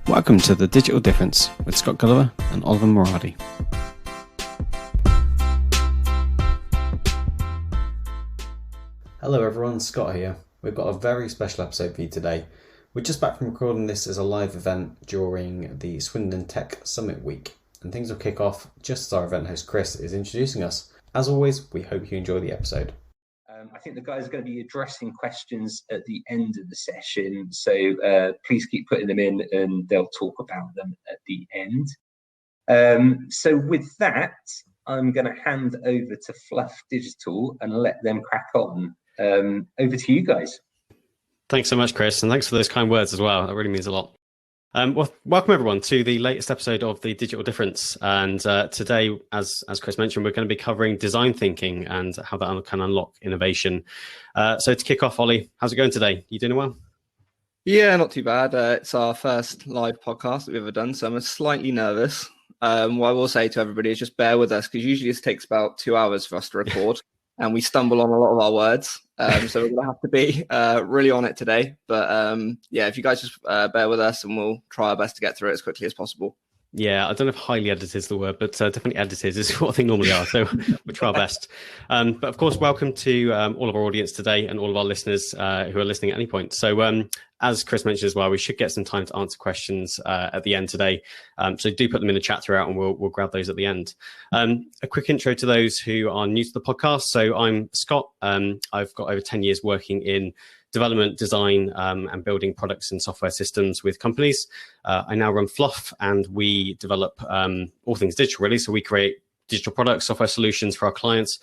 Welcome to The Digital Difference with Scott Gulliver and Oliver Moradi. Hello everyone, Scott here. We've got a very special episode for you today. We're just back from recording this as a live event during the Swindon Tech Summit Week, and things will kick off just as our event host Chris is introducing us. As always, we hope you enjoy the episode. I think the guys are going to be addressing questions at the end of the session, so please keep putting them in and they'll talk about them at the end. So with that, I'm going to hand over to Fluff Digital and let them crack on. Over to you guys. Thanks so much, Chris, and thanks for those kind words as well. That really means a lot. Well, welcome everyone to the latest episode of The Digital Difference. And today, as Chris mentioned, we're going to be covering design thinking and how that can unlock innovation. So to kick off, Ollie, how's it going today? You doing well? Yeah, not too bad. It's our first live podcast that we've ever done, so I'm slightly nervous. What I will say to everybody is just bear with us, because usually this takes about 2 hours for us to record, and we stumble on a lot of our words. So we're going to have to be really on it today. But yeah, if you guys just bear with us, and we'll try our best to get through it as quickly as possible. Yeah, I don't know if highly edited is the word, but definitely edited is what they normally are. So we'll try our best. But of course, welcome to all of our audience today and all of our listeners who are listening at any point. So as Chris mentioned as well, we should get some time to answer questions at the end today. So do put them in the chat throughout and we'll grab those at the end. A quick intro to those who are new to the podcast. So I'm Scott. I've got over 10 years working in development, design, and building products and software systems with companies. I now run Fluff, and we develop all things digital, really. So we create digital products, software solutions for our clients.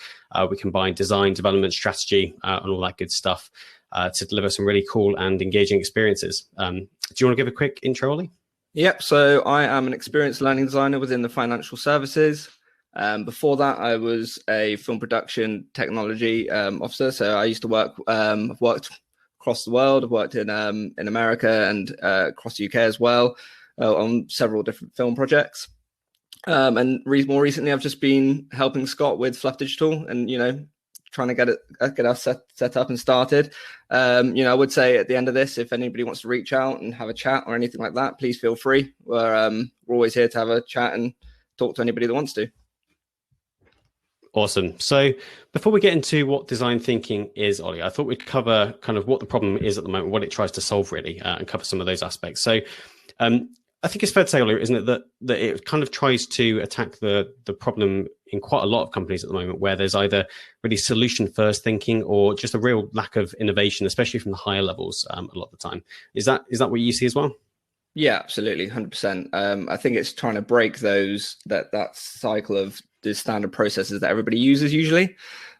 We combine design, development, strategy, and all that good stuff to deliver some really cool and engaging experiences. Do you want to give a quick intro, Ollie? Yep. So I am an experienced learning designer within the financial services. Before that, I was a film production technology officer. So I used to work, I've worked across the world. I've worked in America and across the UK as well on several different film projects. And more recently, I've just been helping Scott with Fluff Digital and, trying to get us set up and started. I would say at the end of this, if anybody wants to reach out and have a chat or anything like that, please feel free. We're always here to have a chat and talk to anybody that wants to. Awesome. So before we get into what design thinking is, Ollie, I thought we'd cover kind of what the problem is at the moment, what it tries to solve really, and cover some of those aspects. So I think it's fair to say, Ollie, isn't it, that it kind of tries to attack the problem in quite a lot of companies at the moment, where there's either really solution first thinking or just a real lack of innovation, especially from the higher levels a lot of the time. Is that what you see as well? Yeah, absolutely. 100%. I think it's trying to break that cycle of the standard processes that everybody uses usually.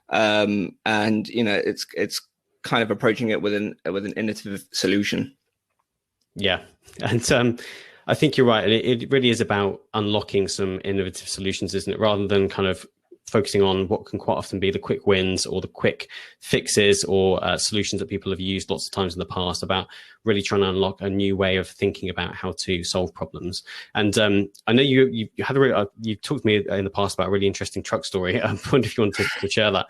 And, it's kind of approaching it with an innovative solution. Yeah. And I think you're right. And it really is about unlocking some innovative solutions, isn't it? Rather than kind of focusing on what can quite often be the quick wins or the quick fixes or solutions that people have used lots of times in the past, about really trying to unlock a new way of thinking about how to solve problems. And I know you talked to me in the past about a really interesting truck story. I wonder if you want to share that.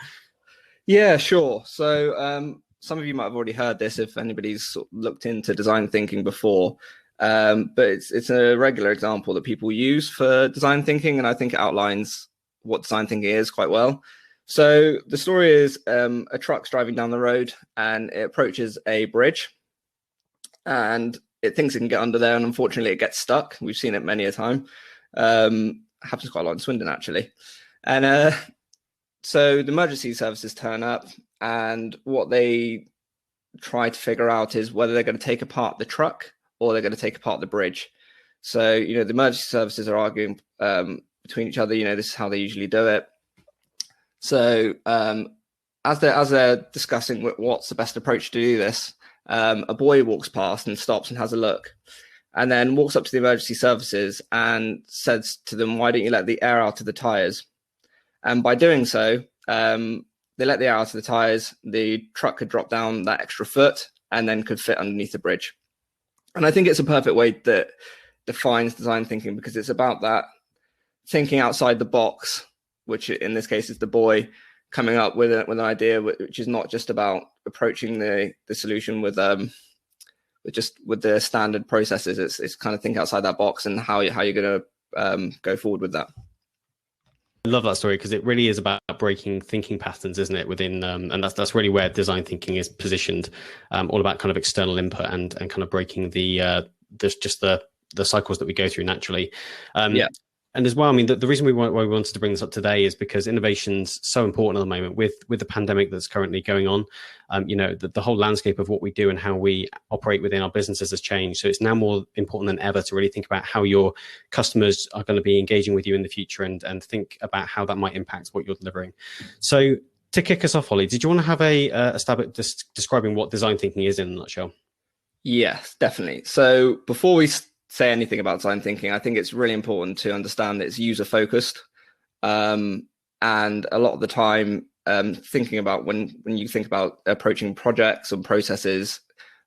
Yeah, sure. So some of you might have already heard this if anybody's sort of looked into design thinking before. But it's a regular example that people use for design thinking, and I think it outlines what design thinking is quite well. So the story is a truck's driving down the road and it approaches a bridge, and it thinks it can get under there, and unfortunately it gets stuck. We've seen it many a time. Happens quite a lot in Swindon, actually. And so the emergency services turn up, and what they try to figure out is whether they're going to take apart the truck or they're going to take apart the bridge. So, the emergency services are arguing between each other. This is how they usually do it. So as they're discussing what's the best approach to do this, a boy walks past and stops and has a look, and then walks up to the emergency services and says to them, "Why don't you let the air out of the tires?" And by doing so, they let the air out of the tires. The truck could drop down that extra foot and then could fit underneath the bridge. And I think it's a perfect way that defines design thinking, because it's about that thinking outside the box, which in this case is the boy coming up with an idea, which is not just about approaching the solution with But just with the standard processes, it's kind of think outside that box and how you're going to go forward with that. I love that story because it really is about breaking thinking patterns, isn't it? Within and that's really where design thinking is positioned, all about kind of external input and kind of breaking the cycles that we go through naturally. And as well, I mean, the reason why we wanted to bring this up today is because innovation's so important at the moment with the pandemic that's currently going on. The whole landscape of what we do and how we operate within our businesses has changed. So it's now more important than ever to really think about how your customers are going to be engaging with you in the future and think about how that might impact what you're delivering. So to kick us off, Ollie, did you want to have a stab at describing what design thinking is in a nutshell? Yes, definitely. So before we say anything about design thinking, I think it's really important to understand that it's user focused. And a lot of the time, thinking about when you think about approaching projects and processes,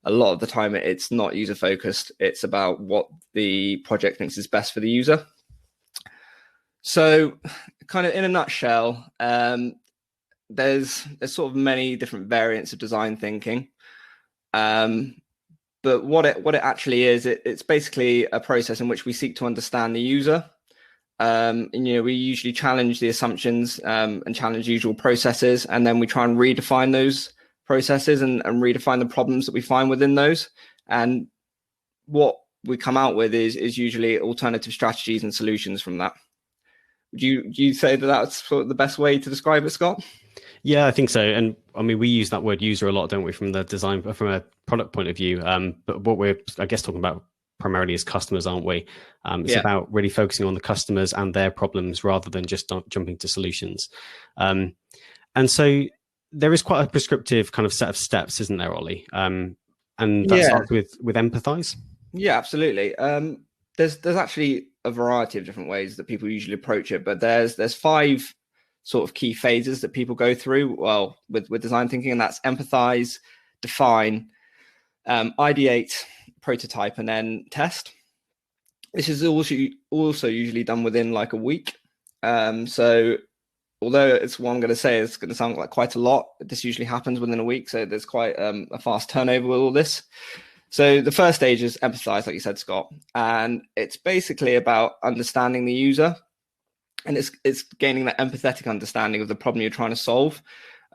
a lot of the time it's not user focused. It's about what the project thinks is best for the user. So kind of in a nutshell, there's sort of many different variants of design thinking. But what it actually is, it's basically a process in which we seek to understand the user. We usually challenge the assumptions and challenge usual processes, and then we try and redefine those processes and redefine the problems that we find within those. And what we come out with is usually alternative strategies and solutions from that. Would you say that that's sort of the best way to describe it, Scott? Yeah, I think so. And I mean, we use that word user a lot, don't we, from the design, from a product point of view. But what we're, I guess, talking about primarily is customers, aren't we? It's about really focusing on the customers and their problems rather than just jumping to solutions. And so there is quite a prescriptive kind of set of steps, isn't there, Ollie? And that starts with empathize. Yeah, absolutely. There's actually a variety of different ways that people usually approach it, but there's 5 sort of key phases that people go through with design thinking, and that's empathize, define, ideate, prototype, and then test. This is also usually done within like a week. So although it's what I'm going to say, it's going to sound like quite a lot, this usually happens within a week. So there's quite a fast turnover with all this. So the first stage is empathize, like you said, Scott, and it's basically about understanding the user. And it's gaining that empathetic understanding of the problem you're trying to solve.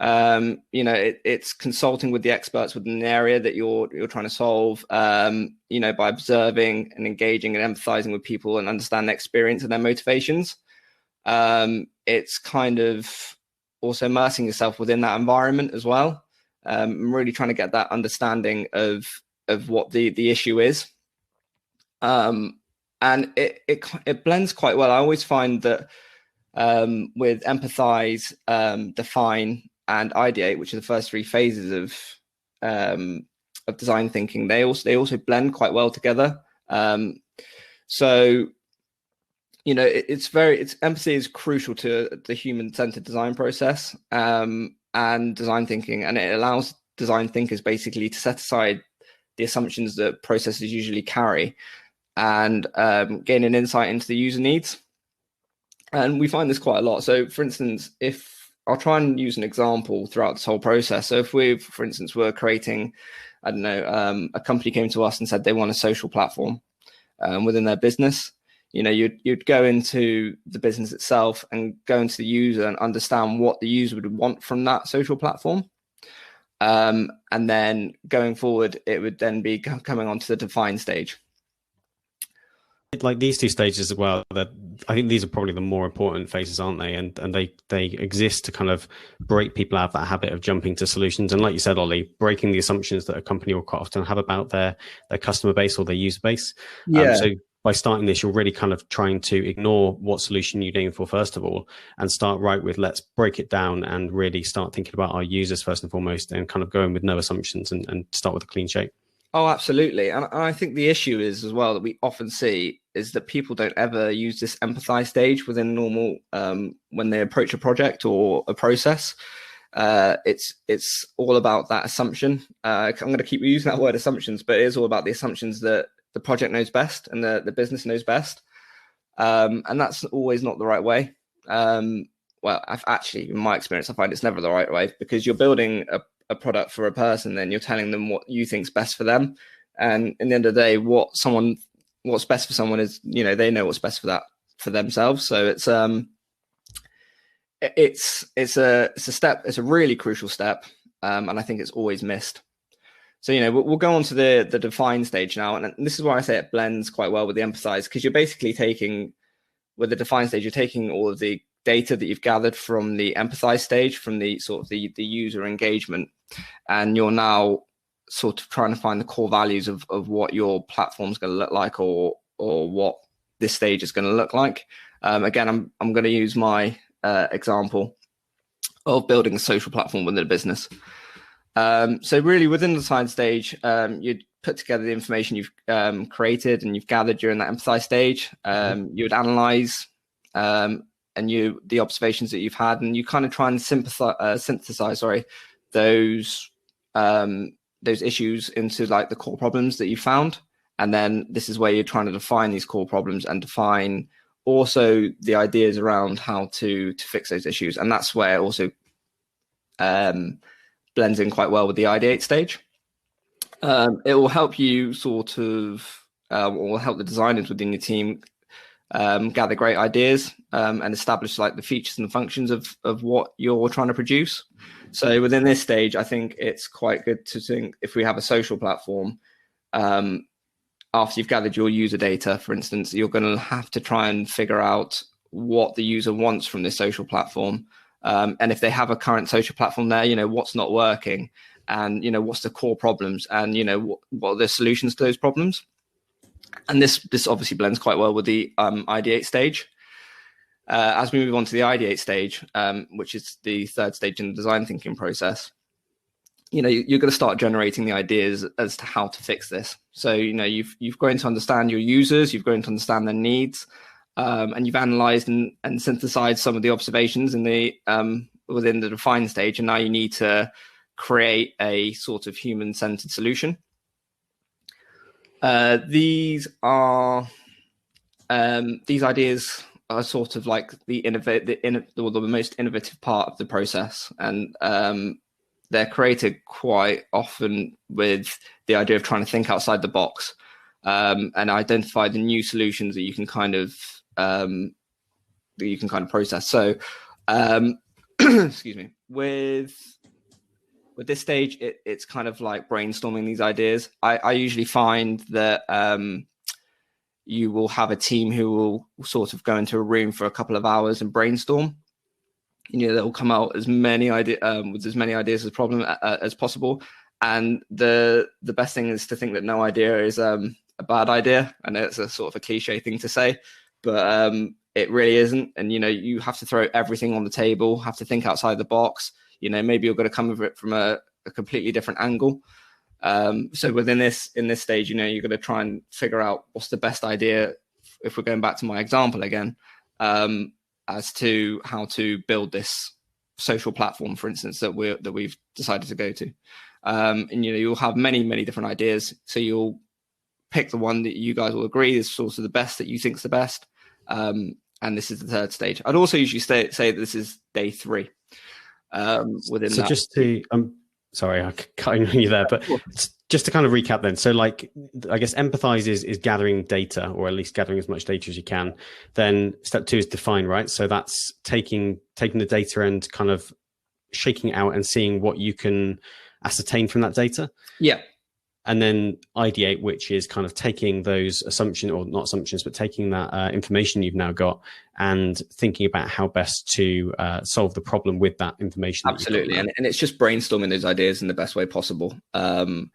It's consulting with the experts within the area that you're trying to solve. By observing and engaging and empathizing with people and understand their experience and their motivations. It's kind of also immersing yourself within that environment as well. Really trying to get that understanding of what the issue is. And it blends quite well. I always find that with empathize, define, and ideate, which are the first 3 phases of design thinking, they also blend quite well together. Empathy is crucial to the human-centered design process and design thinking, and it allows design thinkers basically to set aside the assumptions that processes usually carry and gain an insight into the user needs. And we find this quite a lot. So for instance, if I'll try and use an example throughout this whole process. So if we, for instance, were creating, a company came to us and said they want a social platform within their business, you'd go into the business itself and go into the user and understand what the user would want from that social platform. And then going forward, it would then be coming onto the define stage. Like these 2 stages as well, that I think these are probably the more important phases, aren't they? And they exist to kind of break people out of that habit of jumping to solutions. And like you said, Ollie, breaking the assumptions that a company will quite often have about their customer base or their user base. So by starting this, you're really kind of trying to ignore what solution you're aiming for first of all, and start right with let's break it down and really start thinking about our users first and foremost, and kind of going with no assumptions and start with a clean shape. Oh, absolutely. And I think the issue is as well that we often see is that people don't ever use this empathize stage within normal when they approach a project or a process. It's all about that assumption. I'm going to keep using that word assumptions, but it is all about the assumptions that the project knows best and the business knows best. And that's always not the right way. I've actually, in my experience, I find it's never the right way, because you're building a product for a person, then you're telling them what you think's best for them. And in the end of the day, what's best for someone is, they know what's best for themselves. So it's a step. It's a really crucial step, and I think it's always missed. So we'll go on to the define stage now, and this is why I say it blends quite well with the empathize, because you're basically taking, with the define stage, you're taking all of the data that you've gathered from the empathize stage, from the sort of the user engagement, and you're now sort of trying to find the core values of what your platform's going to look like, or what this stage is going to look like. Again, I'm going to use my example of building a social platform within a business. So really within the design stage, you'd put together the information you've created and you've gathered during that empathize stage. You would analyze and the observations that you've had, and you kind of try and synthesize those issues into like the core problems that you found. And then this is where you're trying to define these core problems and define also the ideas around how to fix those issues. And that's where it also blends in quite well with the ideate stage. It will help you sort of, or help the designers within your team gather great ideas and establish like the features and the functions of what you're trying to produce. So within this stage, I think it's quite good to think, if we have a social platform, after you've gathered your user data, for instance, you're going to have to try and figure out what the user wants from this social platform. And if they have a current social platform there, what's not working, and, what's the core problems, and, what are the solutions to those problems. And this obviously blends quite well with the ideate stage. As we move on to the ideate stage, which is the third stage in the design thinking process, you're going to start generating the ideas as to how to fix this. So, you've grown to understand your users, you've grown to understand their needs, and you've analyzed and synthesized some of the observations in the within the define stage. And now you need to create a sort of human-centered solution. These ideas are sort of like the most innovative part of the process, and they're created quite often with the idea of trying to think outside the box and identify the new solutions that you can kind of process. So, excuse me. With this stage, it's kind of like brainstorming these ideas. I usually find that you will have a team who will sort of go into a room for a couple of hours and brainstorm. They'll come out with as many ideas as problem as possible. And the best thing is to think that no idea is a bad idea. I know it's a sort of a cliche thing to say, but it really isn't. And you have to throw everything on the table, have to think outside the box. Maybe you're going to come with it from a completely different angle. So in this stage, you're going to try and figure out what's the best idea, if we're going back to my example again, as to how to build this social platform, for instance, that we've decided to go to. And you'll have many, many different ideas. So you'll pick the one that you guys will agree is sort of the best, that you think's the best. And this is the third stage. I'd also usually say that this is day 3. Within so that. Just to sorry, I'm cutting you there, but just to kind of recap then. So like, I guess empathize is gathering data, or at least gathering as much data as you can. Then step 2 is define, right? So that's taking the data and kind of shaking it out and seeing what you can ascertain from that data. Yeah. And then ideate, which is kind of taking those assumptions, or not assumptions, but taking that information you've now got and thinking about how best to solve the problem with that information. Absolutely. And it's just brainstorming those ideas in the best way possible. And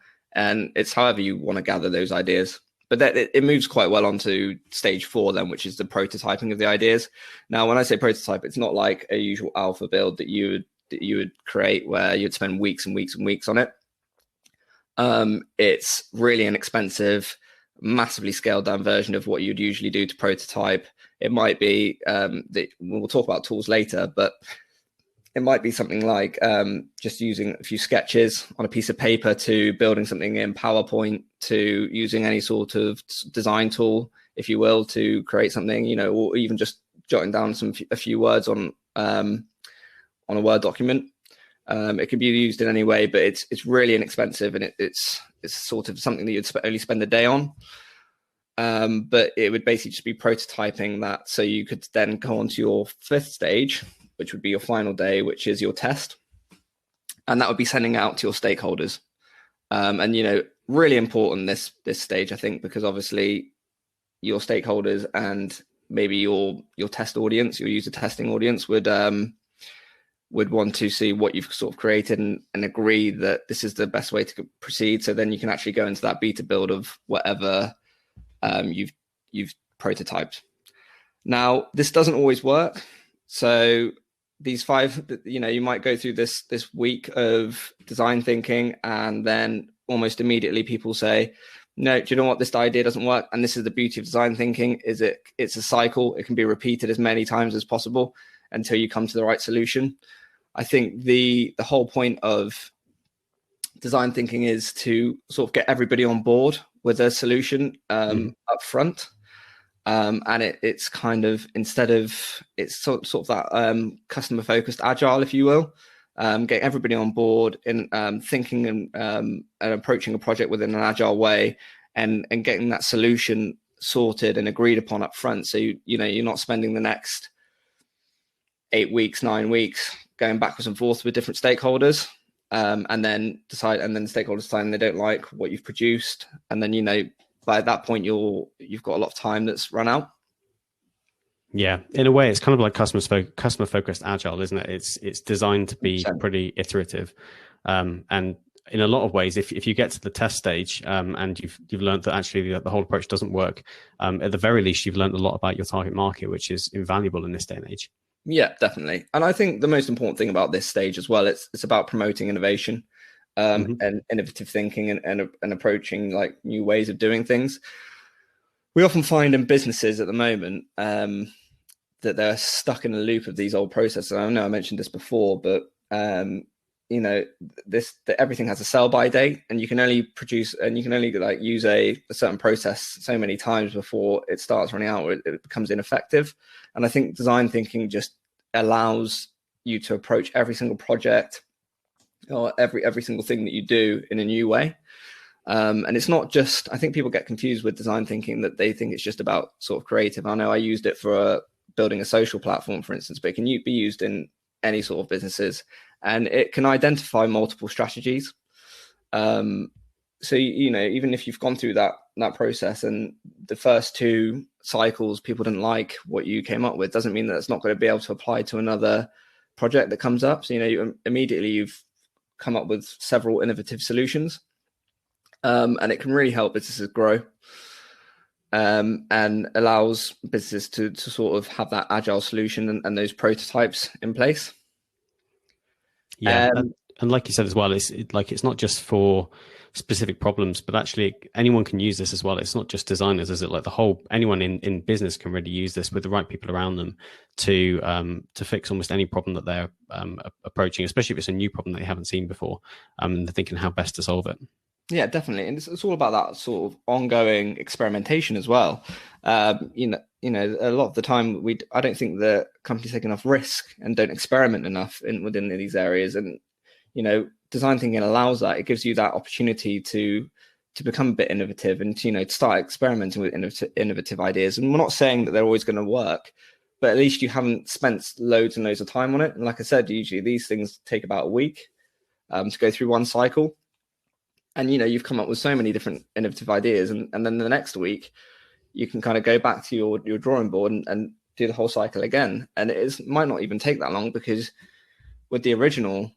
it's however you want to gather those ideas. But it moves quite well onto stage 4 then, which is the prototyping of the ideas. Now, when I say prototype, it's not like a usual alpha build that you would create where you'd spend weeks and weeks and weeks on it. It's really inexpensive, massively scaled down version of what you'd usually do to prototype. It might be that we'll talk about tools later, but it might be something like just using a few sketches on a piece of paper, to building something in PowerPoint, to using any sort of design tool, if you will, to create something, or even just jotting down a few words on a Word document. It can be used in any way, but it's really inexpensive, and it's it's sort of something that you'd only spend a day on. But it would basically just be prototyping that, so you could then go on to your 5th stage, which would be your final day, which is your test, and that would be sending out to your stakeholders. And really important this stage, I think, because obviously your stakeholders and maybe your test audience, your user testing audience, would want to see what you've sort of created and agree that this is the best way to proceed. So then you can actually go into that beta build of whatever you've prototyped. Now, this doesn't always work. So these 5, you might go through this week of design thinking, and then almost immediately people say, no, do you know what? This idea doesn't work. And this is the beauty of design thinking, is it's a cycle. It can be repeated as many times as possible until you come to the right solution. I think the whole point of design thinking is to sort of get everybody on board with a solution up front. And it's kind of, instead of, it's sort of that customer focused agile, if you will, get everybody on board in thinking and approaching a project within an agile way, and getting that solution sorted and agreed upon up front. So you're not spending the next 8 weeks, 9 weeks going backwards and forth with different stakeholders, and then the stakeholders decide they don't like what you've produced, and then by that point you've got a lot of time that's run out. Yeah, in a way, it's kind of like customer focused agile, isn't it? It's designed to be 100%. Pretty iterative, and in a lot of ways, if you get to the test stage and you've learned that actually the whole approach doesn't work, at the very least you've learned a lot about your target market, which is invaluable in this day and age. Yeah, definitely. And I think the most important thing about this stage as well, it's about promoting innovation and innovative thinking and approaching like new ways of doing things. We often find in businesses at the moment that they're stuck in a loop of these old processes. I know I mentioned this before, but that everything has a sell by date, and you can only produce and you can only like use a certain process so many times before it starts running out, or it becomes ineffective. And I think design thinking just allows you to approach every single project or every single thing that you do in a new way. And it's not just, I think people get confused with design thinking, that they think it's just about sort of creative. I know I used it for building a social platform, for instance, but it can be used in any sort of businesses, and it can identify multiple strategies. So, even if you've gone through that process and the first 2 cycles people didn't like what you came up with, doesn't mean that it's not going to be able to apply to another project that comes up. So, immediately you've come up with several innovative solutions, and it can really help businesses grow, and allows businesses to sort of have that agile solution and those prototypes in place. Yeah, and like you said as well, it's not just for specific problems, but actually anyone can use this as well. It's not just designers, is it? Like anyone in business can really use this with the right people around them to fix almost any problem that they're approaching, especially if it's a new problem that they haven't seen before. They're thinking how best to solve it. Yeah, definitely, and it's all about that sort of ongoing experimentation as well. A lot of the time I don't think that companies take enough risk and don't experiment enough within these areas, and design thinking allows that. It gives you that opportunity to become a bit innovative and to start experimenting with innovative ideas. And we're not saying that they're always going to work, but at least you haven't spent loads and loads of time on it. And like I said, usually these things take about a week to go through one cycle. And you've come up with so many different innovative ideas, and then the next week you can kind of go back to your drawing board and do the whole cycle again. And it might not even take that long, because with the original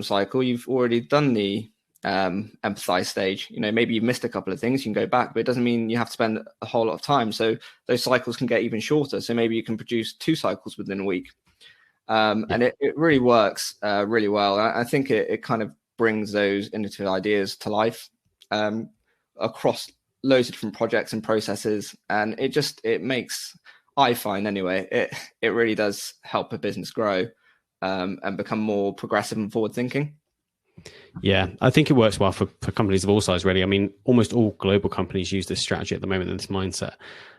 cycle, you've already done the empathize stage. Maybe you've missed a couple of things, you can go back, but it doesn't mean you have to spend a whole lot of time. So those cycles can get even shorter. So maybe you can produce 2 cycles within a week. And it really works really well. I think it kind of brings those innovative ideas to life across loads of different projects and processes, and it makes, I find anyway, it really does help a business grow and become more progressive and forward thinking. Yeah, I think it works well for companies of all sizes, really. I mean, almost all global companies use this strategy at the moment and this mindset.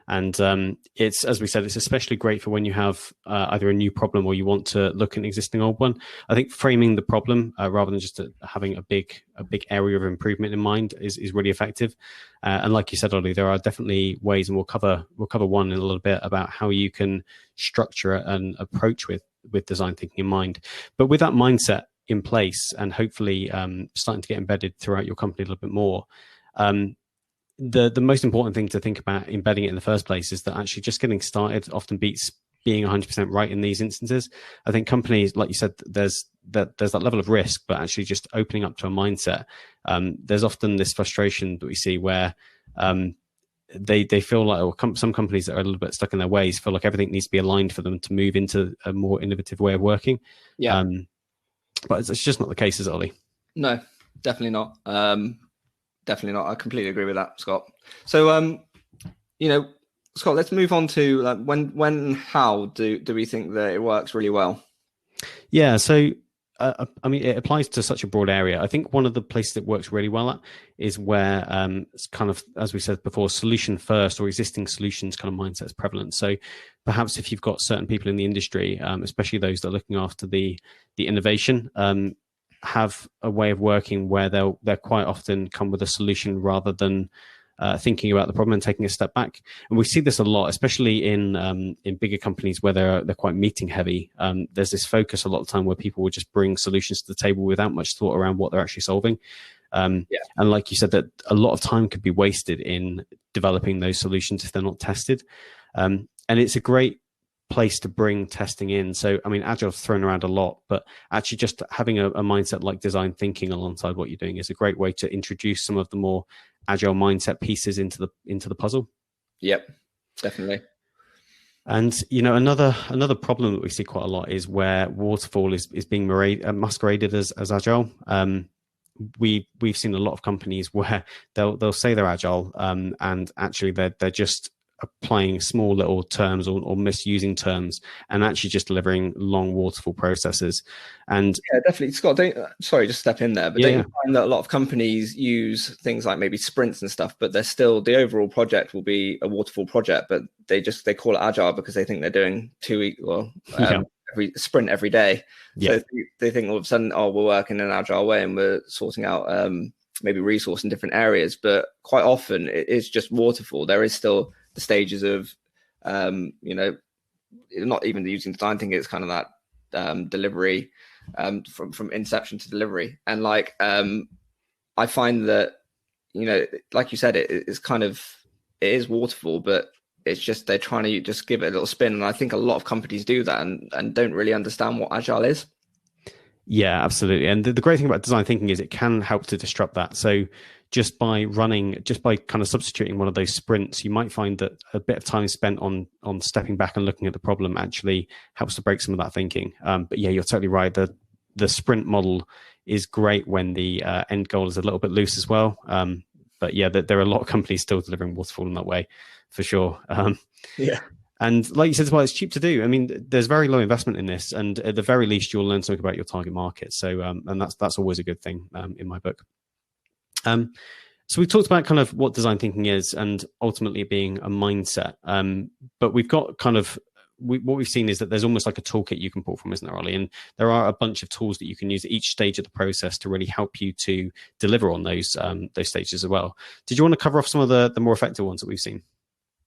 And it's, as we said, it's especially great for when you have either a new problem or you want to look at an existing old one. I think framing the problem rather than just having a big area of improvement in mind is really effective. And like you said, Ollie, there are definitely ways, and we'll cover one in a little bit about how you can structure an approach with design thinking in mind. But with that mindset in place and hopefully starting to get embedded throughout your company a little bit more, the most important thing to think about embedding it in the first place is that actually just getting started often beats being 100% right in these instances. I think companies, like you said, there's that level of risk, but actually just opening up to a mindset. There's often this frustration that we see where they feel like, or some companies that are a little bit stuck in their ways feel like everything needs to be aligned for them to move into a more innovative way of working. Yeah. But it's just not the case, is it, Ollie? No, definitely not. Definitely not. I completely agree with that, Scott. So, Scott, let's move on to like when, how do we think that it works really well? Yeah. So, I mean, it applies to such a broad area. I think one of the places it works really well at is where it's kind of, as we said before, solution first or existing solutions kind of mindset is prevalent. So perhaps if you've got certain people in the industry, especially those that are looking after the innovation, have a way of working where they'll quite often come with a solution rather than thinking about the problem and taking a step back. And we see this a lot, especially in bigger companies where they're quite meeting heavy. There's this focus a lot of the time where people will just bring solutions to the table without much thought around what they're actually solving. And like you said, that a lot of time could be wasted in developing those solutions if they're not tested. And it's a great place to bring testing in. So, I mean, Agile's thrown around a lot, but actually just having a mindset like design thinking alongside what you're doing is a great way to introduce some of the more Agile mindset pieces into the puzzle. Yep, definitely. And another problem that we see quite a lot is where waterfall is being masqueraded as Agile. We've seen a lot of companies where they'll say they're Agile, and actually they're just applying small little terms or misusing terms and actually just delivering long waterfall processes. And yeah, definitely, Scott, sorry, just step in there, but don't you find that a lot of companies use things like maybe sprints and stuff, but they're still, the overall project will be a waterfall project, but they call it Agile because they think they're doing 2 week every sprint every day. So they think all of a sudden, we're working in an Agile way and we're sorting out maybe resource in different areas, but quite often it is just waterfall. There is still the stages of, not even using design thinking, it's kind of that delivery from inception to delivery. And I find that, like you said, it is waterfall, but it's just they're trying to just give it a little spin. And I think a lot of companies do that and don't really understand what Agile is. Yeah, absolutely. And the great thing about design thinking is it can help to disrupt that. So just by kind of substituting one of those sprints, you might find that a bit of time spent on stepping back and looking at the problem actually helps to break some of that thinking. But yeah, you're totally right. The sprint model is great when the end goal is a little bit loose as well. But yeah, there are a lot of companies still delivering waterfall in that way, for sure. And like you said as well, it's cheap to do. I mean, there's very low investment in this, and at the very least, you'll learn something about your target market. So, and that's always a good thing in my book. So we've talked about kind of what design thinking is, and ultimately being a mindset. But we've got kind of what we've seen is that there's almost like a toolkit you can pull from, isn't there, Ollie? And there are a bunch of tools that you can use at each stage of the process to really help you to deliver on those stages as well. Did you want to cover off some of the more effective ones that we've seen?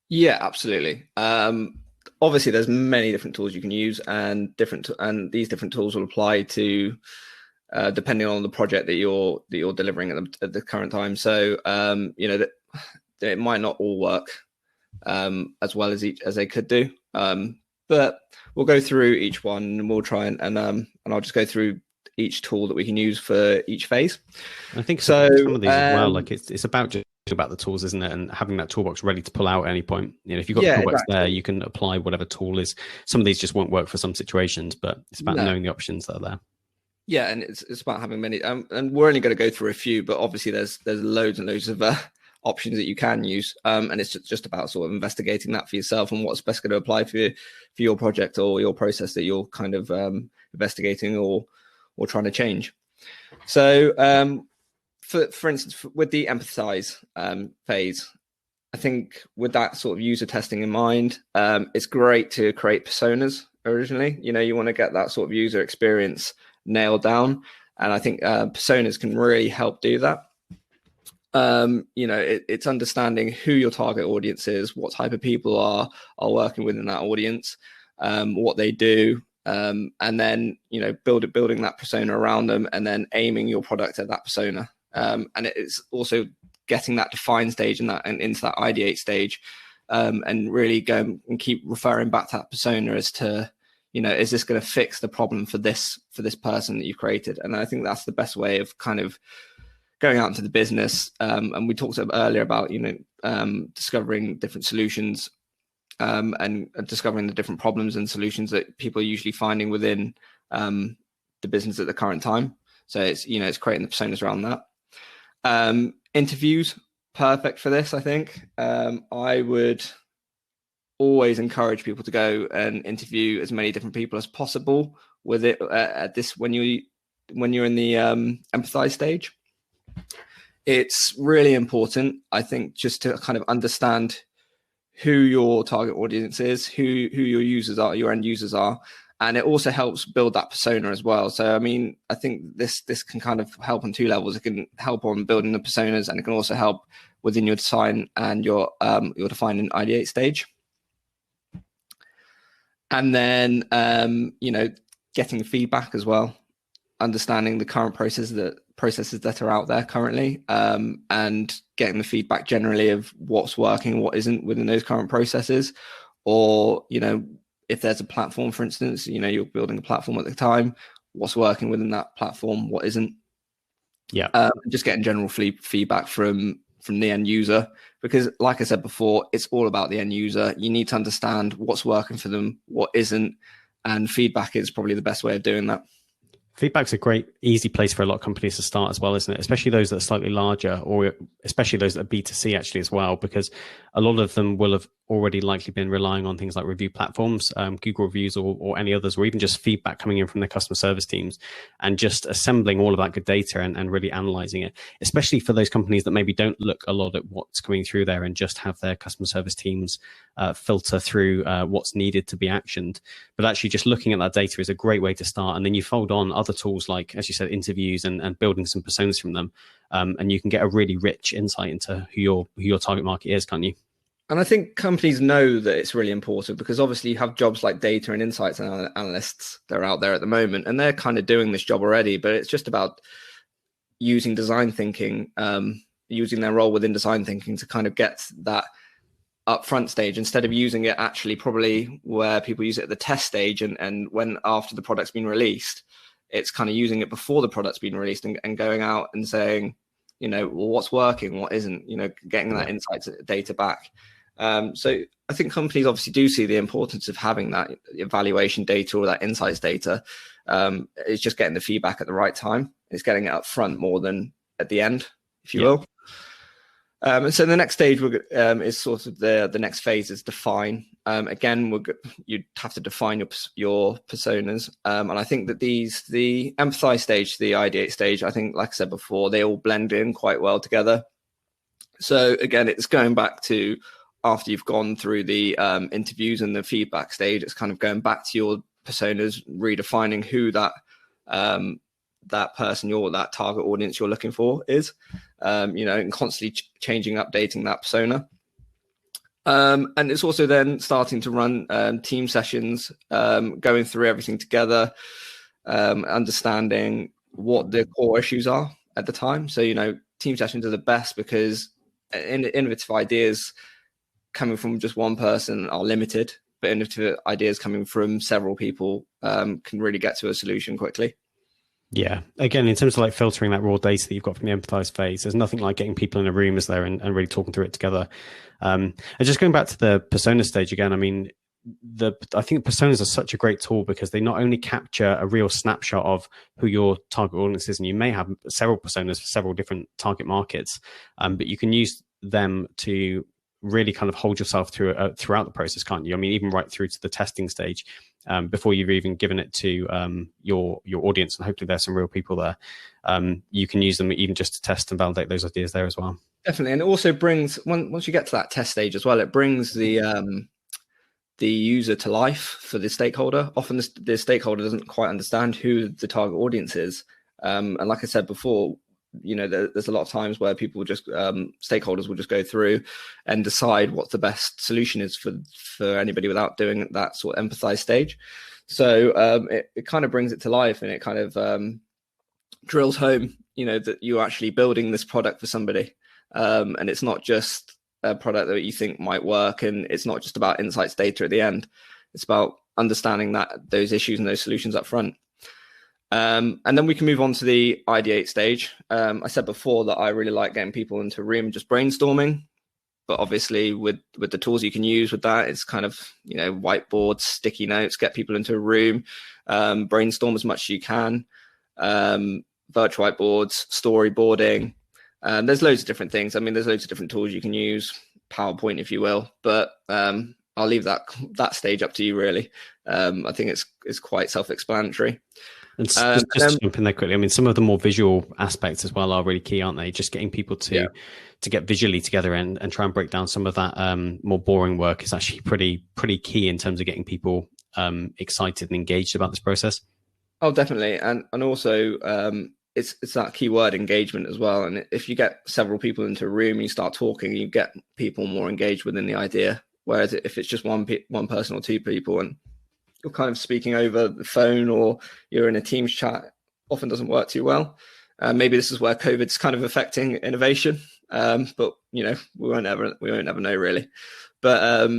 Yeah, absolutely. Obviously, there's many different tools you can use, and these different tools will apply to depending on the project that you're delivering at the current time. So that it might not all work as well as they could do. But we'll go through each one and we'll try and I'll just go through each tool that we can use for each phase. I think so. Some of these as well, like it's about the tools, isn't it? And having that toolbox ready to pull out at any point. If you've got the toolbox there, you can apply whatever tool is. Some of these just won't work for some situations, but it's about knowing the options that are there. Yeah, and it's about having many. And we're only going to go through a few, but obviously there's loads and loads of options that you can use. And it's just about sort of investigating that for yourself and what's best going to apply for your project or your process that you're kind of investigating or trying to change. So for instance, with the empathize phase, I think with that sort of user testing in mind, it's great to create personas originally. You want to get that sort of user experience nailed down. And I think personas can really help do that. It's understanding who your target audience is, what type of people are working within that audience, what they do, and then building that persona around them, and then aiming your product at that persona. And it's also getting that define stage and into that ideate stage, and really go and keep referring back to that persona as to, is this going to fix the problem for this person that you've created? And I think that's the best way of kind of going out into the business. And we talked earlier about, discovering different solutions, and discovering the different problems and solutions that people are usually finding within the business at the current time. So it's creating the personas around that. Interviews, perfect for this, I think. I would always encourage people to go and interview as many different people as possible with it at this when you're in the empathize stage. It's really important, I think, just to kind of understand who your target audience is, who your users are, your end users are. And it also helps build that persona as well. So, I mean, I think this can kind of help on two levels. It can help on building the personas, and it can also help within your design and your define and ideate stage. And then, getting feedback as well, understanding the current processes that are out there currently, and getting the feedback generally of what's working, what isn't within those current processes, or, if there's a platform, for instance, you're building a platform at the time, what's working within that platform, what isn't. Yeah. Just getting general feedback from the end user, because like I said before, it's all about the end user. You need to understand what's working for them, what isn't, and feedback is probably the best way of doing that. Feedback's a great, easy place for a lot of companies to start as well, isn't it? Especially those that are slightly larger, or especially those that are B2C actually as well, because a lot of them will have already likely been relying on things like review platforms, Google reviews or any others, or even just feedback coming in from their customer service teams, and just assembling all of that good data and really analyzing it, especially for those companies that maybe don't look a lot at what's coming through there and just have their customer service teams filter through what's needed to be actioned. But actually just looking at that data is a great way to start. And then you fold on other tools like, as you said, interviews and building some personas from them. And you can get a really rich insight into who your target market is, can't you? And I think companies know that it's really important, because obviously you have jobs like data and insights analysts that are out there at the moment, and they're kind of doing this job already, but it's just about using design thinking, using their role within design thinking to kind of get that upfront stage, instead of using it actually probably where people use it at the test stage and when after the product's been released. It's kind of using it before the product's been released and going out and saying, well, what's working, what isn't, getting that insights data back. So I think companies obviously do see the importance of having that evaluation data or that insights data. It's just getting the feedback at the right time. It's getting it up front more than at the end, if you will. And so the next stage is sort of the next phase is define. Again, you'd have to define your personas. And I think that the empathize stage, the ideate stage, I think, like I said before, they all blend in quite well together. So again, it's going back to after you've gone through the interviews and the feedback stage, it's kind of going back to your personas, redefining who that person, that target audience you're looking for is, and constantly changing, updating that persona. And it's also then starting to run team sessions, going through everything together, understanding what the core issues are at the time. So, team sessions are the best because innovative ideas coming from just one person are limited, but innovative ideas coming from several people can really get to a solution quickly. Yeah. Again, in terms of like filtering that raw data that you've got from the empathize phase, there's nothing like getting people in a room, is there, and really talking through it together. And just going back to the persona stage again, I mean, I think personas are such a great tool because they not only capture a real snapshot of who your target audience is, and you may have several personas for several different target markets, but you can use them to really kind of hold yourself throughout the process, can't you? I mean, even right through to the testing stage, before you've even given it to your audience, and hopefully there's some real people there. You can use them even just to test and validate those ideas there as well. Definitely, and it also brings, once you get to that test stage as well, it brings the user to life for the stakeholder. Often the stakeholder doesn't quite understand who the target audience is, and like I said before, there's a lot of times where people just stakeholders will just go through and decide what the best solution is for anybody without doing that sort of empathize stage. So it kind of brings it to life, and it kind of drills home, that you're actually building this product for somebody, and it's not just a product that you think might work, and it's not just about insights data at the end. It's about understanding those issues and those solutions up front. And then we can move on to the ideate stage. I said before that I really like getting people into a room just brainstorming, but obviously with the tools you can use with that, it's kind of, whiteboards, sticky notes, get people into a room, brainstorm as much as you can, virtual whiteboards, storyboarding. There's loads of different things. I mean, there's loads of different tools you can use, PowerPoint, if you will, but I'll leave that stage up to you, really. I think it's quite self-explanatory. And just to jump in there quickly, I mean, some of the more visual aspects as well are really key, aren't they? Just getting people to get visually together and try and break down some of that more boring work is actually pretty key in terms of getting people excited and engaged about this process. Oh, definitely. And also it's that keyword engagement as well. And if you get several people into a room and you start talking, you get people more engaged within the idea. Whereas if it's just one person or two people and you're kind of speaking over the phone or you're in a Teams chat, often doesn't work too well. Maybe this is where COVID's kind of affecting innovation, but we won't ever know, really. But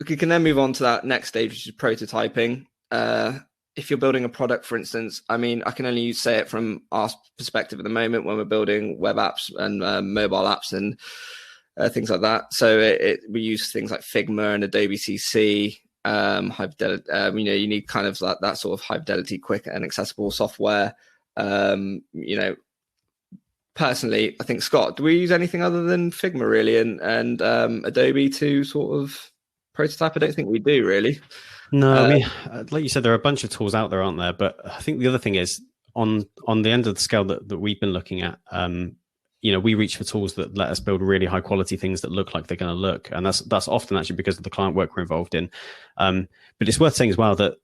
we can then move on to that next stage, which is prototyping. If you're building a product, for instance, I mean, I can only say it from our perspective at the moment when we're building web apps and mobile apps and things like that. So we use things like Figma and Adobe CC. High fidelity, you need kind of that sort of high fidelity, quick and accessible software. Personally, I think, Scott, do we use anything other than Figma really and Adobe to sort of prototype? I don't think we do, really. No, I mean, like you said, there are a bunch of tools out there, aren't there? But I think the other thing is on the end of the scale that we've been looking at, we reach for tools that let us build really high quality things that look like they're going to look. And that's often actually because of the client work we're involved in. But it's worth saying as well that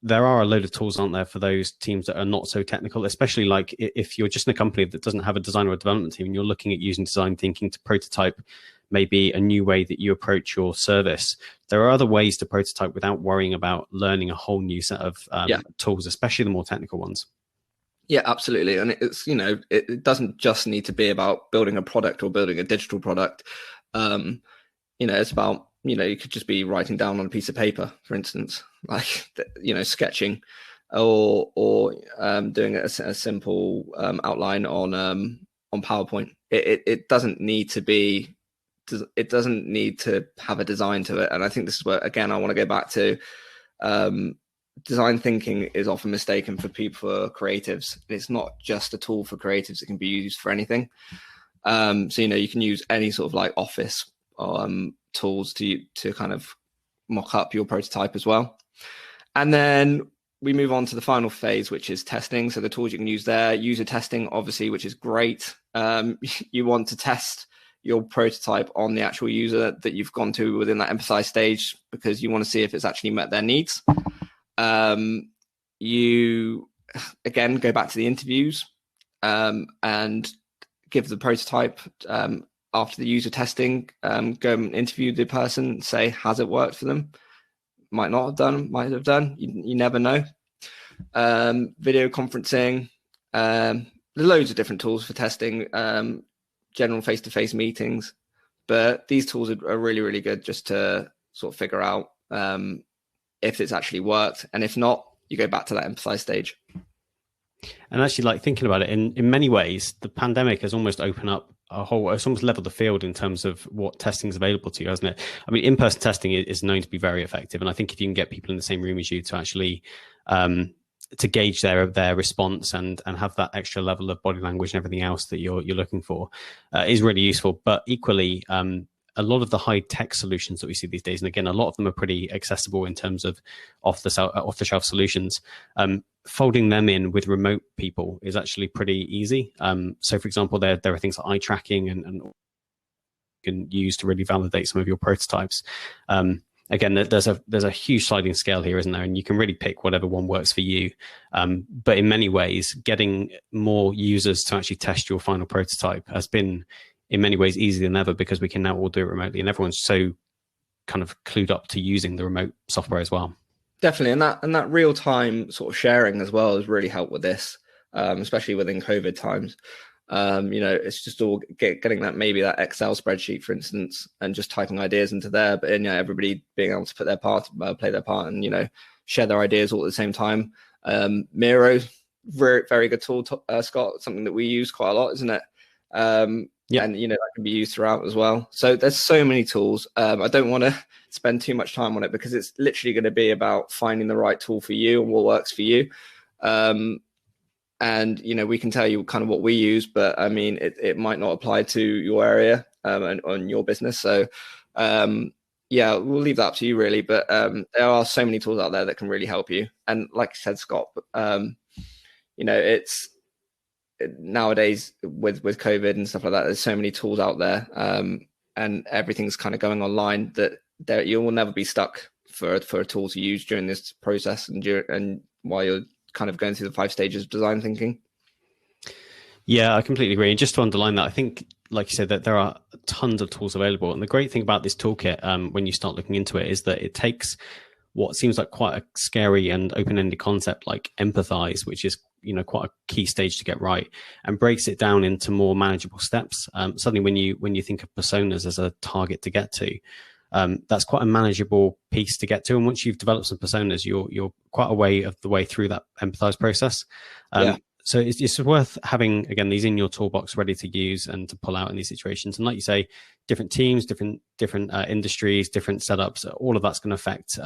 there are a load of tools, aren't there, for those teams that are not so technical, especially like if you're just in a company that doesn't have a design or a development team and you're looking at using design thinking to prototype maybe a new way that you approach your service. There are other ways to prototype without worrying about learning a whole new set of tools, especially the more technical ones. Yeah, absolutely. And it's, it doesn't just need to be about building a product or building a digital product. It's about, you could just be writing down on a piece of paper, for instance, like, sketching or doing a simple outline on PowerPoint. It doesn't need to be, it doesn't need to have a design to it. And I think this is where, again, I want to go back to, design thinking is often mistaken for creatives. It's not just a tool for creatives. It can be used for anything. So, you can use any sort of like office tools to kind of mock up your prototype as well. And then we move on to the final phase, which is testing. So the tools you can use there, user testing, obviously, which is great. You want to test your prototype on the actual user that you've gone to within that empathize stage, because you want to see if it's actually met their needs. You again go back to the interviews and give the prototype after the user testing, go and interview the person, say, has it worked for them? Might not have done, might have done, you never know. Video conferencing, there's loads of different tools for testing, general face-to-face meetings, but these tools are really, really good just to sort of figure out if it's actually worked, and if not, you go back to that empathize stage. And actually, like, thinking about it, in many ways, the pandemic has almost opened up it's almost leveled the field in terms of what testing is available to you, hasn't it? I mean, in-person testing is known to be very effective, and I think if you can get people in the same room as you to actually to gauge their response and have that extra level of body language and everything else that you're looking for is really useful. But equally, a lot of the high tech solutions that we see these days, and again, a lot of them are pretty accessible in terms of off the shelf solutions. Folding them in with remote people is actually pretty easy. So, for example, there are things like eye tracking and you can use to really validate some of your prototypes. Again, there's a huge sliding scale here, isn't there? And you can really pick whatever one works for you. But in many ways, getting more users to actually test your final prototype has been, in many ways, easier than ever, because we can now all do it remotely, and everyone's so kind of clued up to using the remote software as well. Definitely, and that real time sort of sharing as well has really helped with this, especially within COVID times. It's just all getting that, maybe that Excel spreadsheet, for instance, and just typing ideas into there, but everybody being able to put their part, play their part, and share their ideas all at the same time. Miro, very, very good tool, Scott. Something that we use quite a lot, isn't it? Yeah. And that can be used throughout as well. So there's so many tools. I don't want to spend too much time on it, because it's literally going to be about finding the right tool for you and what works for you. And we can tell you kind of what we use, but I mean, it might not apply to your area and on your business. So we'll leave that up to you, really. But there are so many tools out there that can really help you. And like you said, Scott, it's nowadays with COVID and stuff like that, there's so many tools out there, and everything's kind of going online, that you will never be stuck for a tool to use during this process and while you're kind of going through the 5 stages of design thinking. Yeah, I completely agree. And just to underline that, I think, like you said, that there are tons of tools available. And the great thing about this toolkit, when you start looking into it, is that it takes what seems like quite a scary and open-ended concept like empathize, which is quite a key stage to get right, and breaks it down into more manageable steps. Suddenly, when you think of personas as a target to get to, that's quite a manageable piece to get to. And once you've developed some personas, you're quite a way of the way through that empathize process. So it's worth having, again, these in your toolbox ready to use and to pull out in these situations. And like you say, different teams, different industries, different setups, all of that's going to affect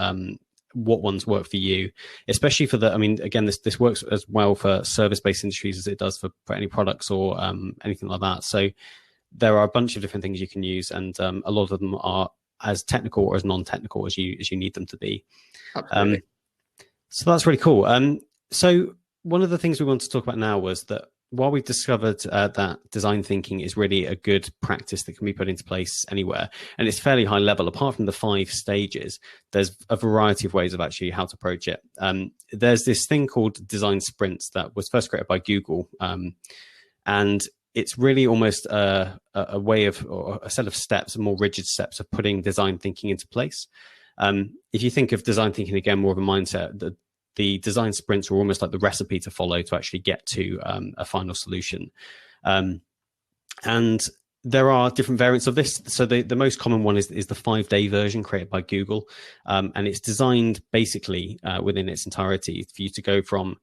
what ones work for you, especially for again, this works as well for service-based industries as it does for any products or anything like that. So there are a bunch of different things you can use, and a lot of them are as technical or as non-technical as you need them to be. Absolutely. So that's really cool. So one of the things we want to talk about now was that while we've discovered that design thinking is really a good practice that can be put into place anywhere, and it's fairly high level, apart from the 5 stages, there's a variety of ways of actually how to approach it. There's this thing called design sprints that was first created by Google, and it's really almost a way of, or a set of steps, more rigid steps of putting design thinking into place. If you think of design thinking, again, more of a mindset, the design sprints are almost like the recipe to follow to actually get to a final solution. And there are different variants of this. So the most common one is the 5-day version created by Google. And it's designed basically within its entirety for you to go from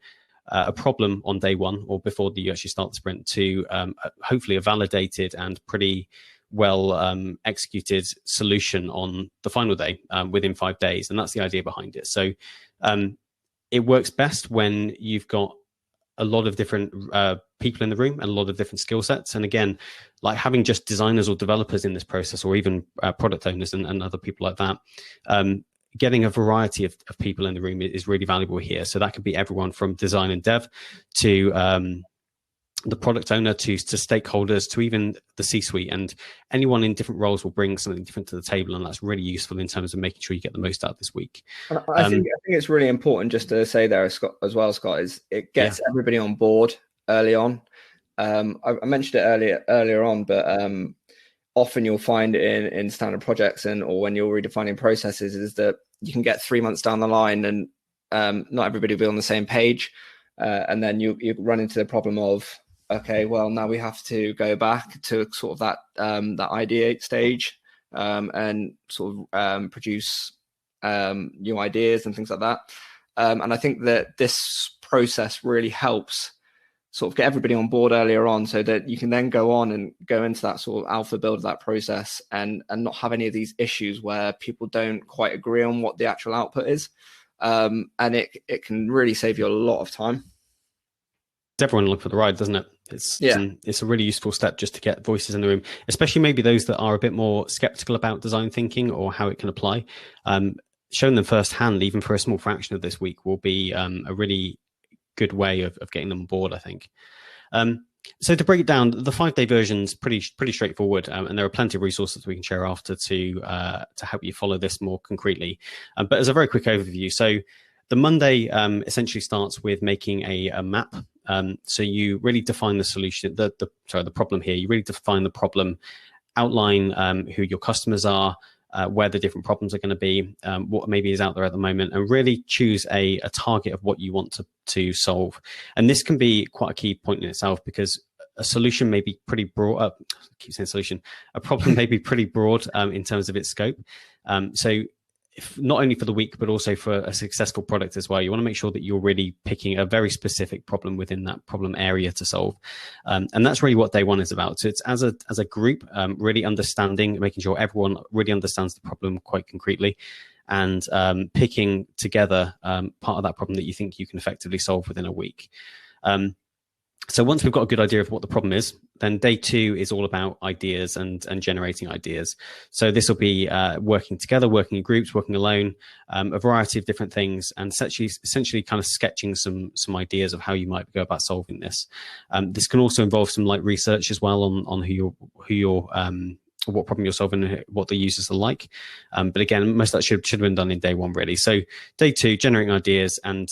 a problem on day 1 or before you actually start the sprint to hopefully a validated and pretty well executed solution on the final day within 5 days. And that's the idea behind it. So it works best when you've got a lot of different people in the room and a lot of different skill sets. And again, like having just designers or developers in this process, or even product owners and other people like that, getting a variety of people in the room is really valuable here. So that could be everyone from design and dev to the product owner to stakeholders to even the C-suite, and anyone in different roles will bring something different to the table, and that's really useful in terms of making sure you get the most out of this week. I think it's really important just to say there, Scott, as well, Scott, is it gets everybody on board early on. I mentioned it earlier on, but often you'll find in standard projects or when you're redefining processes is that you can get 3 months down the line and not everybody will be on the same page, and then you run into the problem of, okay, well, now we have to go back to sort of that ideate stage and sort of produce new ideas and things like that. And I think that this process really helps sort of get everybody on board earlier on, so that you can then go on and go into that sort of alpha build of that process and not have any of these issues where people don't quite agree on what the actual output is. And it can really save you a lot of time. Everyone look for the ride, doesn't it? It's a really useful step just to get voices in the room, especially maybe those that are a bit more skeptical about design thinking or how it can apply. Showing them firsthand, even for a small fraction of this week, will be a really good way of getting them on board, I think. So to break it down, the 5-day version's pretty straightforward, and there are plenty of resources we can share after to help you follow this more concretely. But as a very quick overview, so the Monday essentially starts with making a map. So you really define the solution, the problem here. You really define the problem, outline who your customers are, where the different problems are going to be, what maybe is out there at the moment, and really choose a target of what you want to solve. And this can be quite a key point in itself, because a solution may be pretty broad. I keep saying solution. A problem may be pretty broad in terms of its scope. So if, not only for the week, but also for a successful product as well, you want to make sure that you're really picking a very specific problem within that problem area to solve. And that's really what day one is about. So it's as a group, really understanding, making sure everyone really understands the problem quite concretely, and picking together part of that problem that you think you can effectively solve within a week. So once we've got a good idea of what the problem is, then day two is all about ideas and generating ideas. So this will be working together, working in groups, working alone, a variety of different things, and essentially kind of sketching some ideas of how you might go about solving this. This can also involve some light research as well on what problem you're solving, what the users are like. But again, most of that should have been done in day one, really. So day two, generating ideas. And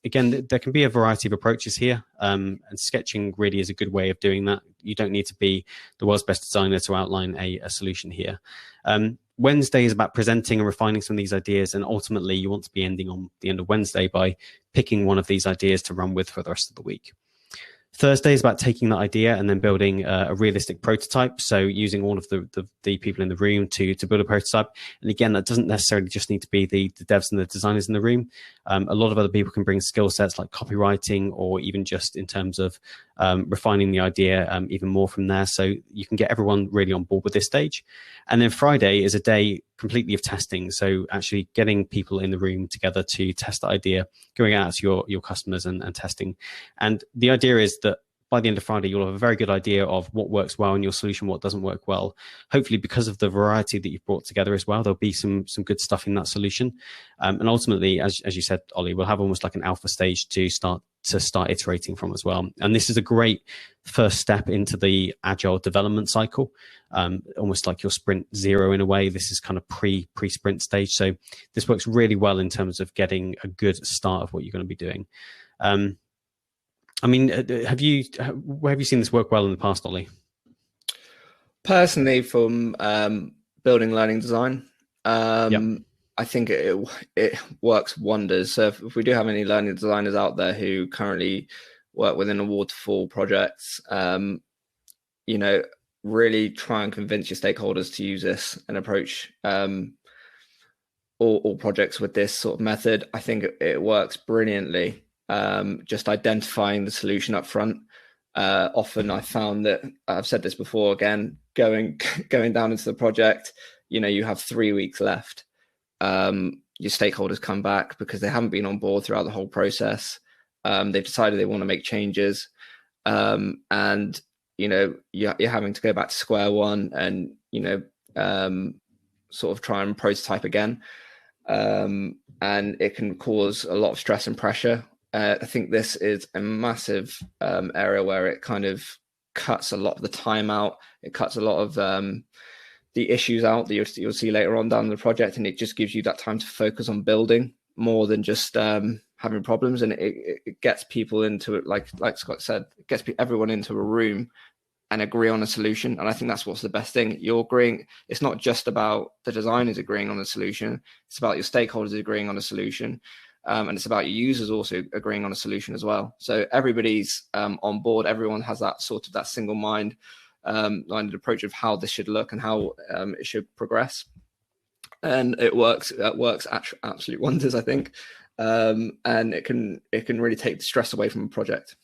again, there can be a variety of approaches here. And sketching really is a good way of doing that. You don't need to be the world's best designer to outline a solution here. Wednesday is about presenting and refining some of these ideas. And ultimately, you want to be ending on the end of Wednesday by picking one of these ideas to run with for the rest of the week. Thursday is about taking that idea and then building a realistic prototype. So using all of the people in the room to build a prototype. And again, that doesn't necessarily just need to be the devs and the designers in the room. A lot of other people can bring skill sets like copywriting, or even just in terms of refining the idea even more from there. So you can get everyone really on board with this stage. And then Friday is a day completely of testing. So actually getting people in the room together to test the idea, going out to your customers and testing. And the idea is that by the end of Friday, you'll have a very good idea of what works well in your solution, what doesn't work well. Hopefully, because of the variety that you've brought together as well, there'll be some good stuff in that solution. And ultimately, as you said, Ollie, we'll have almost like an alpha stage to start iterating from as well. And this is a great first step into the agile development cycle, almost like your sprint zero in a way. This is kind of pre-sprint stage. So this works really well in terms of getting a good start of what you're going to be doing. I mean, where have you seen this work well in the past, Ollie? Personally, from building learning design, I think it works wonders. So if we do have any learning designers out there who currently work within a waterfall projects, really try and convince your stakeholders to use this and approach all projects with this sort of method. I think it works brilliantly. Just identifying the solution up front. Often I found that, I've said this before, again, going down into the project, you have 3 weeks left. Your stakeholders come back because they haven't been on board throughout the whole process. They've decided they want to make changes. And, you're having to go back to square one and, sort of try and prototype again. And it can cause a lot of stress and pressure. I think this is a massive area where it kind of cuts a lot of the time out. It cuts a lot of the issues out that you'll see later on down the project, and it just gives you that time to focus on building more than just having problems. And it gets people into it, like Scott said, it gets everyone into a room and agree on a solution. And I think that's what's the best thing. You're agreeing. It's not just about the designers agreeing on a solution. It's about your stakeholders agreeing on a solution. And it's about your users also agreeing on a solution as well. So everybody's on board. Everyone has that sort of that single minded approach of how this should look and how it should progress. And it works. It works absolute wonders, I think. And it can really take the stress away from a project.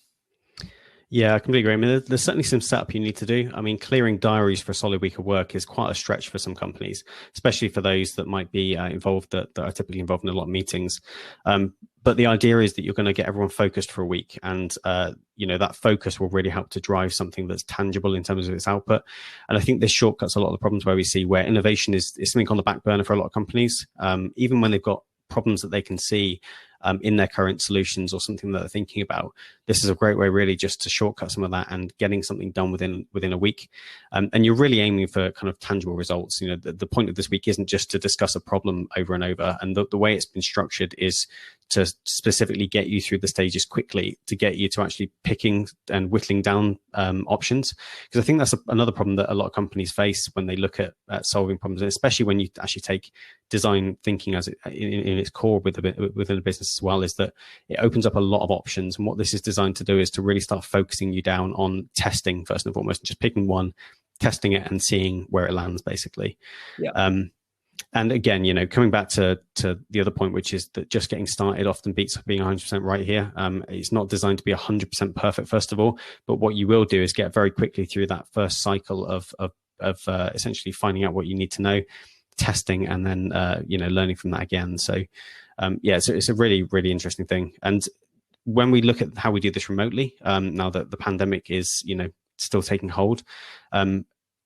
Yeah, I completely agree. I mean, there's certainly some setup you need to do. I mean, clearing diaries for a solid week of work is quite a stretch for some companies, especially for those that might be involved, that are typically involved in a lot of meetings. But the idea is that you're going to get everyone focused for a week, and that focus will really help to drive something that's tangible in terms of its output. And I think this shortcuts a lot of the problems where we see where innovation is something on the back burner for a lot of companies, even when they've got problems that they can see in their current solutions or something that they're thinking about. This is a great way really just to shortcut some of that and getting something done within a week. And you're really aiming for kind of tangible results. The point of this week isn't just to discuss a problem over and over. And the way it's been structured is to specifically get you through the stages quickly, to get you to actually picking and whittling down options. Because I think that's another problem that a lot of companies face when they look at solving problems, and especially when you actually take design thinking as in its core within a business as well, is that it opens up a lot of options. And what this is designed to do is to really start focusing you down on testing first and foremost, just picking one, testing it and seeing where it lands, basically. Yeah. And again, coming back to the other point, which is that just getting started often beats being 100% right here. It's not designed to be 100% perfect, first of all, but what you will do is get very quickly through that first cycle of essentially finding out what you need to know, testing, and then learning from that again. So it's a really, really interesting thing. And when we look at how we do this remotely, now that the pandemic is still taking hold,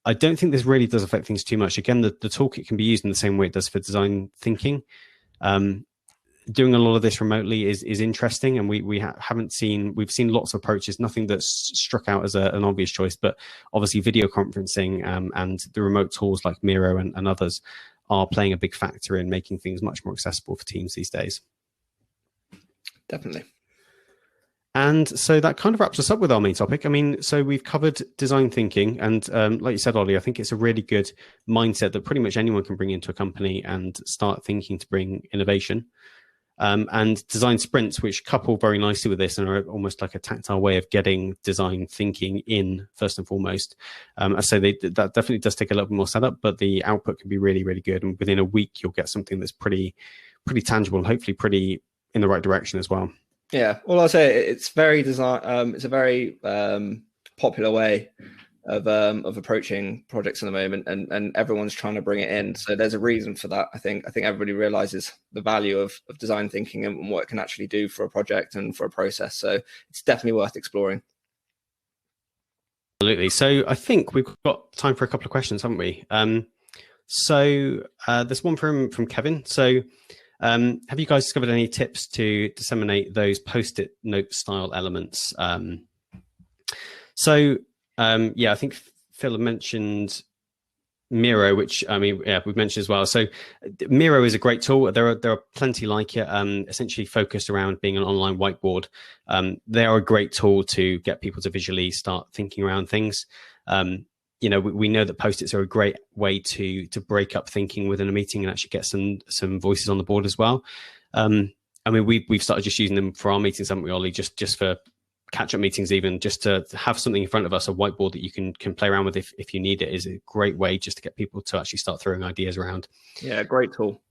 I don't think this really does affect things too much. Again, the toolkit can be used in the same way it does for design thinking. Doing a lot of this remotely is interesting, and we've seen lots of approaches, nothing that's struck out as an obvious choice, but obviously video conferencing and the remote tools like Miro and others are playing a big factor in making things much more accessible for teams these days. Definitely. And so that kind of wraps us up with our main topic. I mean, so we've covered design thinking, and like you said, Ollie, I think it's a really good mindset that pretty much anyone can bring into a company and start thinking to bring innovation. And design sprints, which couple very nicely with this and are almost like a tactile way of getting design thinking in first and foremost. I say that definitely does take a little bit more setup, but the output can be really, really good. And within a week, you'll get something that's pretty tangible and hopefully pretty in the right direction as well. Yeah, well, I'll say it's very design. It's a very popular way of approaching projects at the moment, and everyone's trying to bring it in. So there's a reason for that. I think everybody realizes the value of design thinking and what it can actually do for a project and for a process. So it's definitely worth exploring. Absolutely. So I think we've got time for a couple of questions, haven't we? So there's one from Kevin. So have you guys discovered any tips to disseminate those post-it note style elements? I think Phil mentioned Miro, which we've mentioned as well. So Miro is a great tool. There are plenty like it, essentially focused around being an online whiteboard. They are a great tool to get people to visually start thinking around things. We know that post-its are a great way to break up thinking within a meeting and actually get some voices on the board as well. We've started just using them for our meetings, haven't we, Ollie? Just for catch-up meetings, even just to have something in front of us, a whiteboard that you can play around with if you need it, is a great way just to get people to actually start throwing ideas around. Yeah, great tool.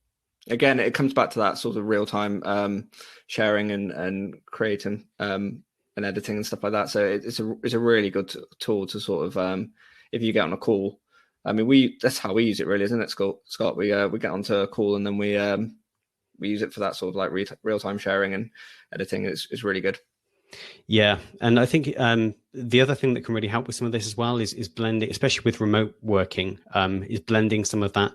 Again, it comes back to that sort of real-time sharing and creating and editing and stuff like that. So it's a really good tool to sort of if you get on a call. I mean, that's how we use it, really, isn't it, Scott? We get onto a call and then we use it for that sort of like real-time sharing and editing. Is really good. Yeah, and I think the other thing that can really help with some of this as well is blending, especially with remote working, is blending some of that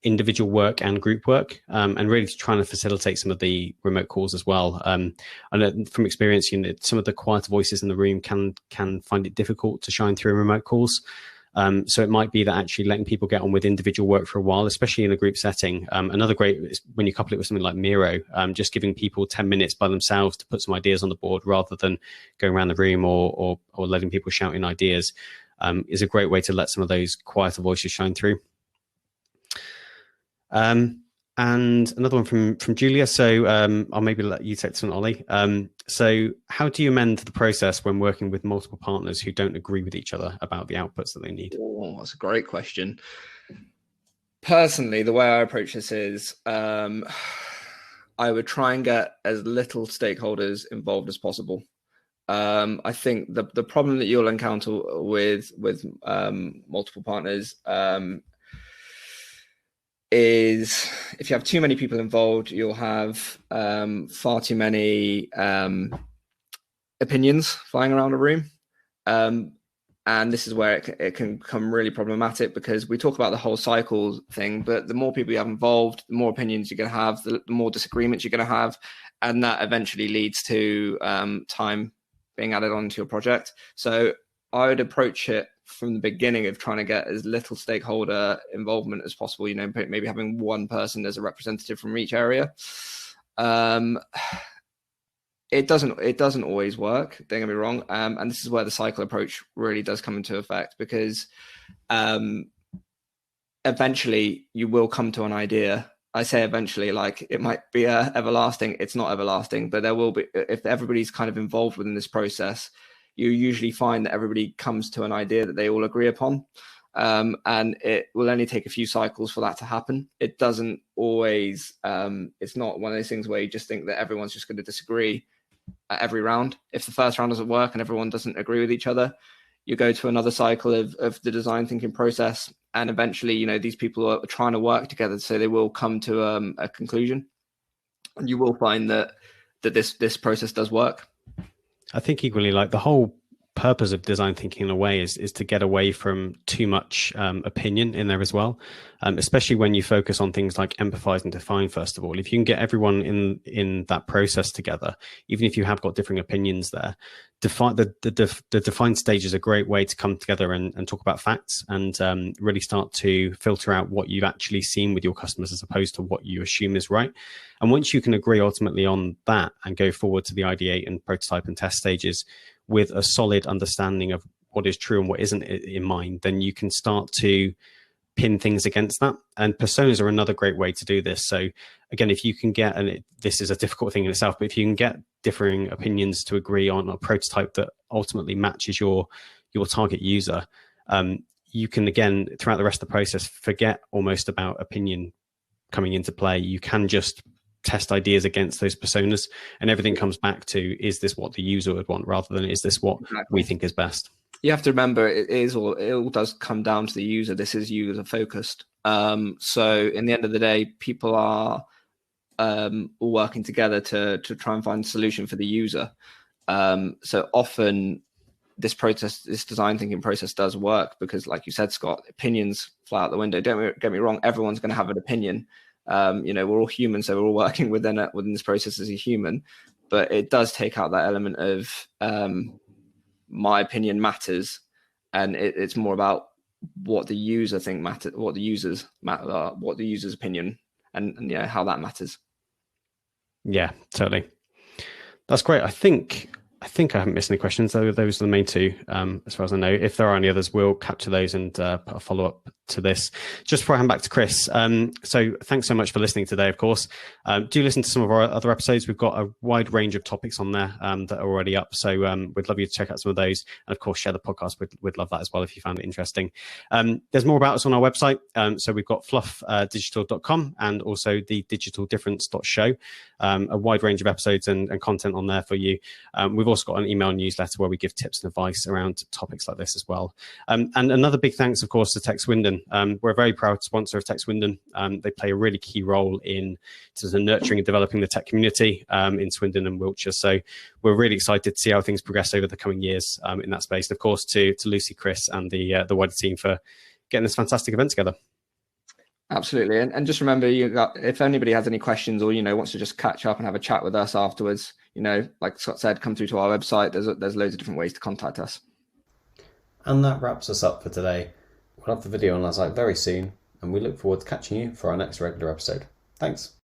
individual work and group work, and really trying to facilitate some of the remote calls as well. I know from experience, some of the quieter voices in the room can find it difficult to shine through in remote calls. So it might be that actually letting people get on with individual work for a while, especially in a group setting. Another great is when you couple it with something like Miro, just giving people 10 minutes by themselves to put some ideas on the board rather than going around the room or letting people shout in ideas, is a great way to let some of those quieter voices shine through. And another one from Julia. So I'll maybe let you take this one, Ollie. So how do you amend the process when working with multiple partners who don't agree with each other about the outputs that they need? Oh, that's a great question. Personally, the way I approach this is I would try and get as little stakeholders involved as possible. I think the problem that you'll encounter with multiple partners is if you have too many people involved, you'll have far too many opinions flying around a room. And this is where it can become really problematic, because we talk about the whole cycle thing, but the more people you have involved, the more opinions you're going to have, the more disagreements you're going to have. And that eventually leads to time being added onto your project. So I would approach it from the beginning of trying to get as little stakeholder involvement as possible, maybe having one person as a representative from each area. It doesn't always work, don't get me wrong. And this is where the cycle approach really does come into effect, because eventually you will come to an idea. I say eventually, like it might be everlasting. It's not everlasting, but there will be, if everybody's kind of involved within this process, you usually find that everybody comes to an idea that they all agree upon. And it will only take a few cycles for that to happen. It doesn't always, it's not one of those things where you just think that everyone's just going to disagree at every round. If the first round doesn't work and everyone doesn't agree with each other, you go to another cycle of the design thinking process. And eventually, these people are trying to work together, so they will come to a conclusion. And you will find that this process does work. I think equally, like the whole purpose of design thinking in a way is to get away from too much opinion in there as well, especially when you focus on things like empathize and define. First of all, if you can get everyone in that process together, even if you have got differing opinions there, the defined stage is a great way to come together and talk about facts and really start to filter out what you've actually seen with your customers as opposed to what you assume is right. And once you can agree ultimately on that and go forward to the ideate and prototype and test stages with a solid understanding of what is true and what isn't in mind, then you can start to pin things against that. And personas are another great way to do this. So again, if you can get, and this is a difficult thing in itself, but if you can get differing opinions to agree on a prototype that ultimately matches your target user, you can, again, throughout the rest of the process, forget almost about opinion coming into play. You can just test ideas against those personas, and everything comes back to, is this what the user would want, rather than is this what we think is best? You have to remember, it all does come down to the user. This is user focused. So in the end of the day, people are all working together to try and find a solution for the user. So often this design thinking process does work because, like you said, Scott, opinions fly out the window. Don't get me wrong, everyone's going to have an opinion. We're all human, so we're all working within this process as a human, but it does take out that element of my opinion matters, and it's more about what the user think matters, what the user's opinion, and how that matters. Yeah, totally. That's great. I think I haven't missed any questions. Those are the main two, as far as I know. If there are any others, we'll capture those and put a follow-up to this. Just before I hand back to Chris, so thanks so much for listening today, of course. Do listen to some of our other episodes. We've got a wide range of topics on there that are already up. So we'd love you to check out some of those. And, of course, share the podcast. We'd love that as well if you found it interesting. There's more about us on our website. So we've got fluffdigital.com and also thedigitalDifference.show. A wide range of episodes and content on there for you. We've also got an email newsletter where we give tips and advice around topics like this as well. And another big thanks, of course, to Tech Swindon. We're a very proud sponsor of Tech Swindon. They play a really key role in sort of nurturing and developing the tech community in Swindon and Wiltshire. So we're really excited to see how things progress over the coming years in that space. And of course, to Lucy, Chris, and the wider team for getting this fantastic event together. Absolutely. And just remember, if anybody has any questions or, wants to just catch up and have a chat with us afterwards, like Scott said, come through to our website. There's loads of different ways to contact us. And that wraps us up for today. We'll have the video on our site very soon, and we look forward to catching you for our next regular episode. Thanks.